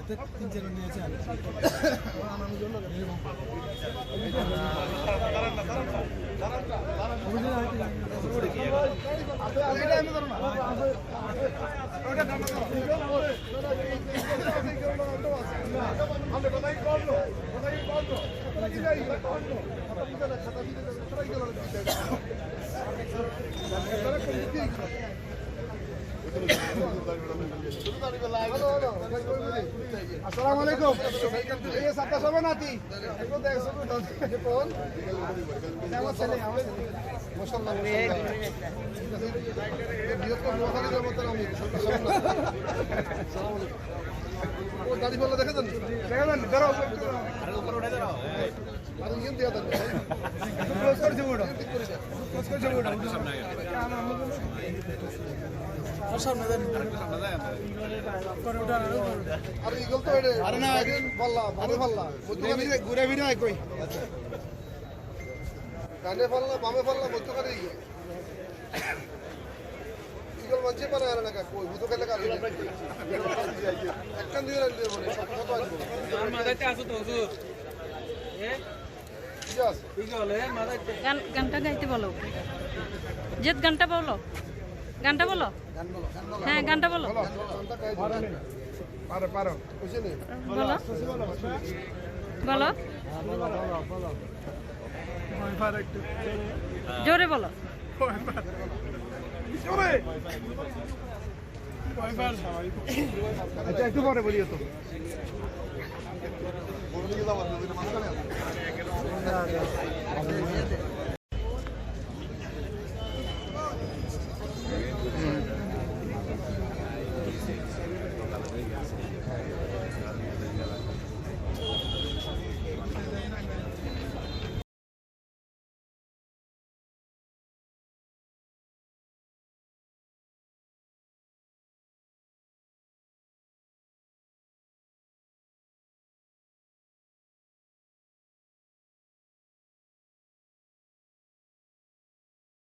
সাথে 3-4 জন নিয়েছে আসসালামু আলাইকুম এই সাতটা সবে নাতি একটু দেখো তো কোন আমার ছেলে মাশাআল্লাহ এই বিয়ত করে ওখানে যাব তো আমি আসসালামু ও গাড়ি বলা দেখেন বেরো আরে উপরে উঠে দাও আর ইঞ্জিন দিয়া দেন ক্লোজ করে দেবো ক্লোজ করে দেবো সামনে সামনে দেন আরে ইগল তো এটা আরে না বললা ভালো বললা ঘুরে ফিরে আই কই ডানে বললা বামে বললা মধ্য করে ইগল মঞ্চে পারে আর না কই বুঝো কেন কাজ একটা দিয়ে রাখলে বলে সব কত আসবে আর মাথাতে আসো তো হুজুর এ ইয়াস ইগল এ মাথাতে গানটা গাইতে বলো জিত গানটা বলো গানটা বলো হ্যাঁ গানটা বলো পারো পারো বুঝলি বলো বলো জোরে বলো আচ্ছা একটু পরে বলিও তো